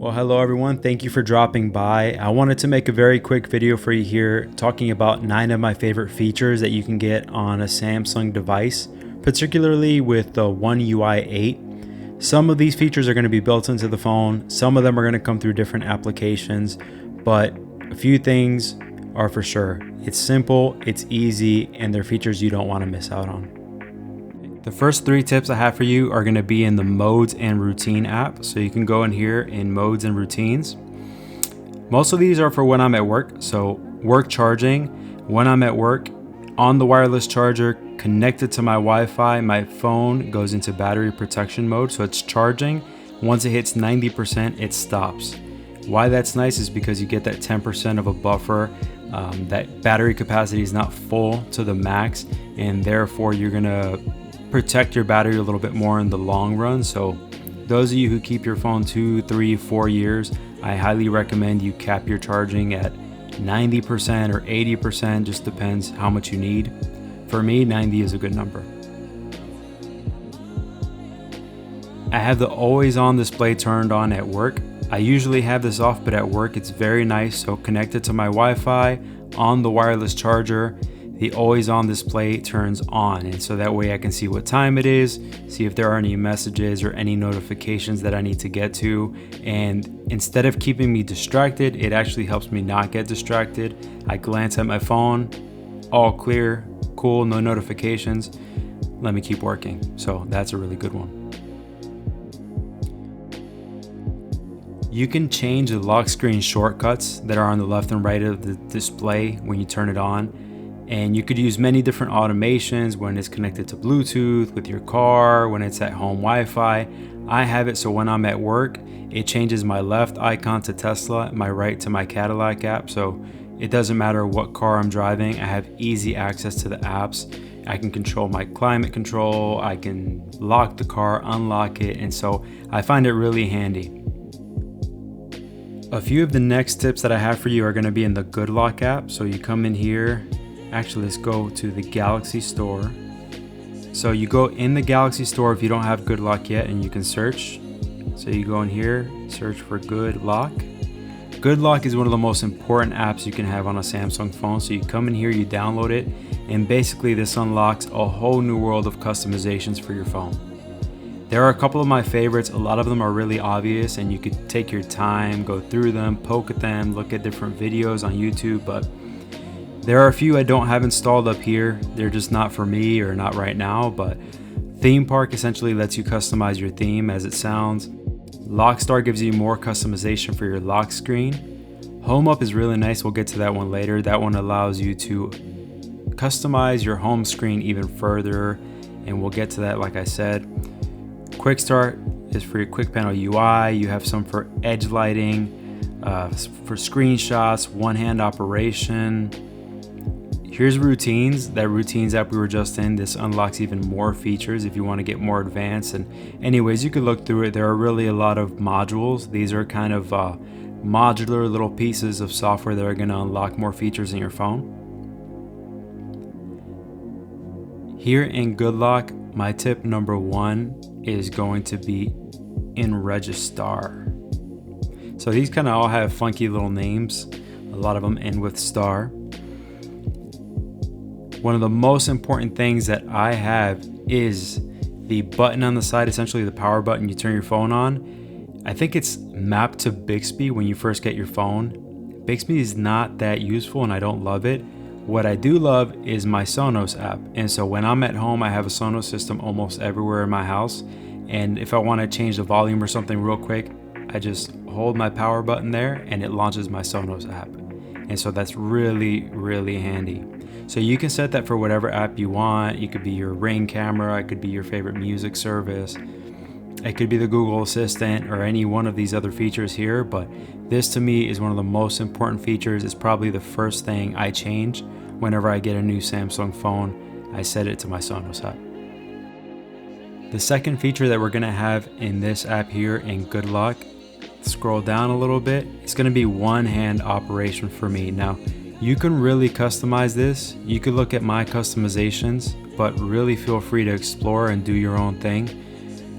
Well, hello everyone. Thank you for dropping by. I wanted to make a very quick video for you here talking about 9 of my favorite features that you can get on a Samsung device, particularly with the One UI 8. Some of these features are going to be built into the phone. Some of them are going to come through different applications, but a few things are for sure. It's simple, it's easy, and they're features you don't want to miss out on. The first 3 tips I have for you are going to be in the Modes and Routine app. So you can go in here in Modes and Routines. Most of these are for when I'm at work. So work charging, when I'm at work, on the wireless charger, connected to my Wi-Fi, my phone goes into battery protection mode. So it's charging. Once it hits 90%, it stops. Why that's nice is because you get that 10% of a buffer. That battery capacity is not full to the max, and therefore you're going to protect your battery a little bit more in the long run. So those of you who keep your phone 2, 3, 4 years, I highly recommend you cap your charging at 90% or 80%, just depends how much you need. For me, 90 is a good number. I have the always on display turned on at work. I usually have this off, but at work it's very nice. So connected to my Wi-Fi on the wireless charger, the always on display turns on, and so that way I can see what time it is, see if there are any messages or any notifications that I need to get to, and instead of keeping me distracted, it actually helps me not get distracted. I glance at my phone, all clear, cool, no notifications, let me keep working. So that's a really good one. You can change the lock screen shortcuts that are on the left and right of the display when you turn it on. And you could use many different automations when it's connected to Bluetooth, with your car, when it's at home Wi-Fi. I have it so when I'm at work, it changes my left icon to Tesla, my right to my Cadillac app. So it doesn't matter what car I'm driving, I have easy access to the apps. I can control my climate control, I can lock the car, unlock it, and so I find it really handy. A few of the next tips that I have for you are going to be in the Good Lock app. So you come in here. Actually, let's go to the Galaxy Store. So you go in the Galaxy Store if you don't have Good Lock yet, and you can search. So you go in here, search for Good Lock. Good Lock is one of the most important apps you can have on a Samsung phone. So you come in here, you download it, and basically this unlocks a whole new world of customizations for your phone. There are a couple of my favorites. A lot of them are really obvious, and you could take your time, go through them, poke at them, look at different videos on YouTube, but there are a few I don't have installed up here. They're just not for me or not right now, but Theme Park essentially lets you customize your theme as it sounds. Lockstar gives you more customization for your lock screen. Home Up is really nice. We'll get to that one later. That one allows you to customize your home screen even further, and we'll get to that like I said. Quick Start is for your quick panel UI. You have some for edge lighting, for screenshots, one-hand operation. Here's Routines, that Routines app we were just in. This unlocks even more features if you want to get more advanced. And anyways, you could look through it. There are really a lot of modules. These are kind of modular little pieces of software that are going to unlock more features in your phone. Here in Good Lock, my tip number 1 is going to be in Registar. So these kind of all have funky little names. A lot of them end with star. One of the most important things that I have is the button on the side, essentially the power button you turn your phone on. I think it's mapped to Bixby when you first get your phone. Bixby is not that useful and I don't love it. What I do love is my Sonos app. And so when I'm at home, I have a Sonos system almost everywhere in my house. And if I want to change the volume or something real quick, I just hold my power button there and it launches my Sonos app. And so that's really, really handy. So you can set that for whatever app you want. It could be your Ring camera, it could be your favorite music service, it could be the Google Assistant or any one of these other features here. But this to me is one of the most important features. It's probably the first thing I change whenever I get a new Samsung phone. I set it to my Sonos app. The second feature that we're going to have in this app here in Good Lock, scroll down a little bit, it's going to be one-hand operation for me. Now, you can really customize this. You could look at my customizations, but really feel free to explore and do your own thing.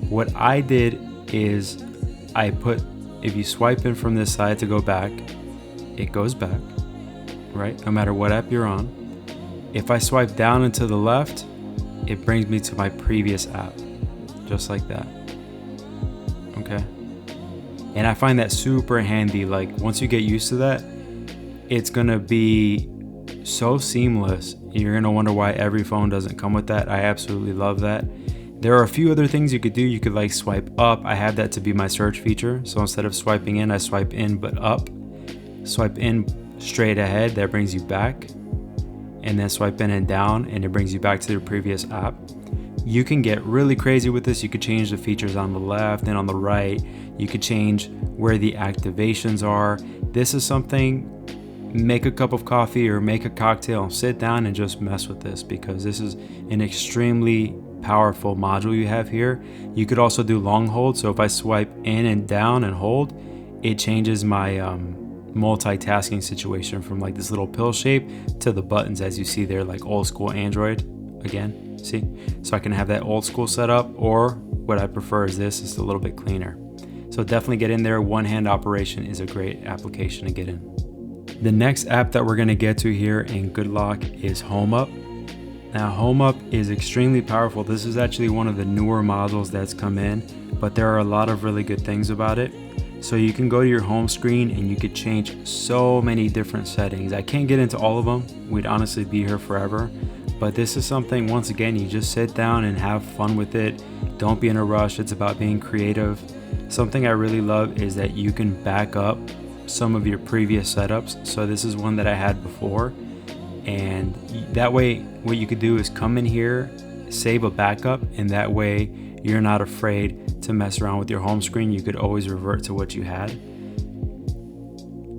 What I did is I put if you swipe in from this side to go back, it goes back, right? No matter what app you're on. If I swipe down and to the left, it brings me to my previous app, just like that. Okay. And I find that super handy. Like once you get used to that, it's gonna be so seamless. You're gonna wonder why every phone doesn't come with that. I absolutely love that. There are a few other things you could do. You could like swipe up. I have that to be my search feature. So instead of swiping in, I swipe in but up. Swipe in straight ahead, that brings you back. And then swipe in and down, and it brings you back to the previous app. You can get really crazy with this. You could change the features on the left and on the right. You could change where the activations are. This is something, make a cup of coffee or make a cocktail, sit down and just mess with this, because this is an extremely powerful module you have here. You could also do long hold. So if I swipe in and down and hold, it changes my multitasking situation from like this little pill shape to the buttons as you see there, like old school Android again, see? So I can have that old school setup, or what I prefer is this, it's a little bit cleaner. So definitely get in there. One hand operation is a great application to get in. The next app that we're gonna get to here in Good Lock is Home Up. Now Home Up is extremely powerful. This is actually one of the newer modules that's come in, but there are a lot of really good things about it. So you can go to your home screen and you could change so many different settings. I can't get into all of them. We'd honestly be here forever. But this is something, once again, you just sit down and have fun with it. Don't be in a rush. It's about being creative. Something I really love is that you can back up some of your previous setups. So this is one that I had before. And that way, what you could do is come in here, save a backup, and that way you're not afraid to mess around with your home screen. You could always revert to what you had.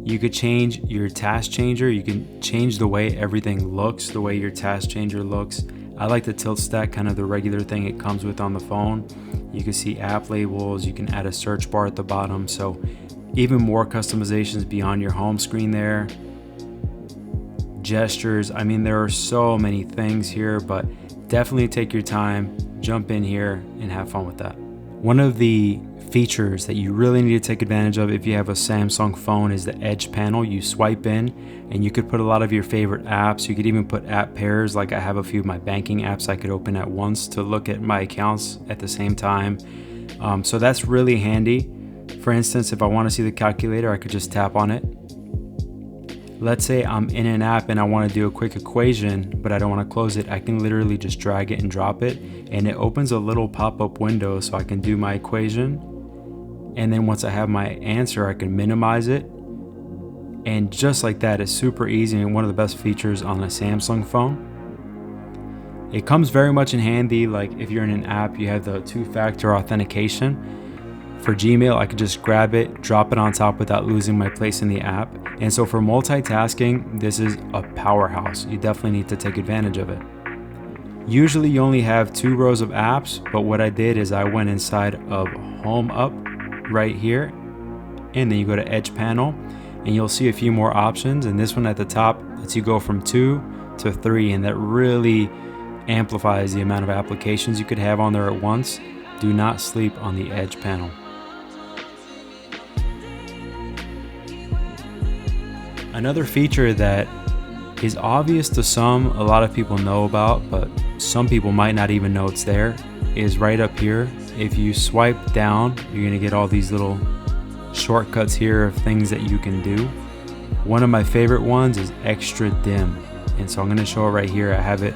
You could change your task changer. You can change the way everything looks, the way your task changer looks. I like the tilt stack, kind of the regular thing it comes with on the phone. You can see app labels. You can add a search bar at the bottom. So even more customizations beyond your home screen there. Gestures. I mean, there are so many things here, but definitely take your time, jump in here and have fun with that. One of the features that you really need to take advantage of if you have a Samsung phone is the Edge panel. You swipe in and you could put a lot of your favorite apps. You could even put app pairs, like I have a few of my banking apps I could open at once to look at my accounts at the same time. So that's really handy. For instance, if I want to see the calculator, I could just tap on it. Let's say I'm in an app and I want to do a quick equation, but I don't want to close it. I can literally just drag it and drop it, and it opens a little pop-up window so I can do my equation. And then once I have my answer, I can minimize it. And just like that, it's super easy and one of the best features on a Samsung phone. It comes very much in handy, like if you're in an app, you have the two-factor authentication. For Gmail, I could just grab it, drop it on top without losing my place in the app. And so for multitasking, this is a powerhouse. You definitely need to take advantage of it. Usually you only have 2 rows of apps, but what I did is I went inside of Home Up right here, and then you go to Edge panel and you'll see a few more options. And this one at the top lets you go from 2 to 3, and that really amplifies the amount of applications you could have on there at once. Do not sleep on the Edge panel. Another feature that is obvious to some, a lot of people know about, but some people might not even know it's there, is right up here. If you swipe down, you're gonna get all these little shortcuts here of things that you can do. One of my favorite ones is extra dim. And so I'm gonna show it right here. I have it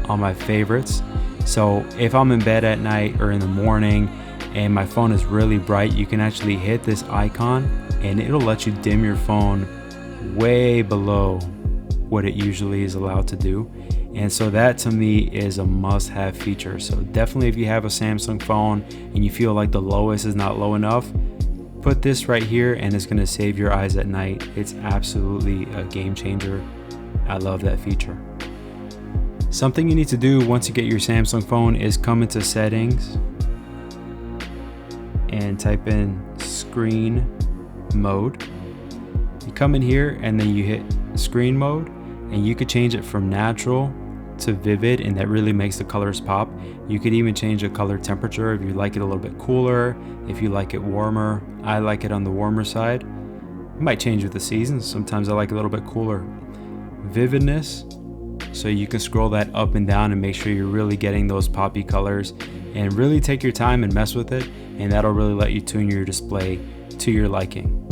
on my favorites. So if I'm in bed at night or in the morning and my phone is really bright, you can actually hit this icon and it'll let you dim your phone way below what it usually is allowed to do. And so that to me is a must-have feature. So definitely if you have a Samsung phone and you feel like the lowest is not low enough, put this right here and it's going to save your eyes at night. It's absolutely a game changer. I love that feature. Something you need to do once you get your Samsung phone is come into settings and type in screen mode. You come in here and then you hit screen mode, and you could change it from natural to vivid, and that really makes the colors pop. You could even change the color temperature if you like it a little bit cooler, if you like it warmer. I like it on the warmer side. It might change with the seasons. Sometimes I like it a little bit cooler. Vividness, so you can scroll that up and down and make sure you're really getting those poppy colors, and really take your time and mess with it, and that'll really let you tune your display to your liking.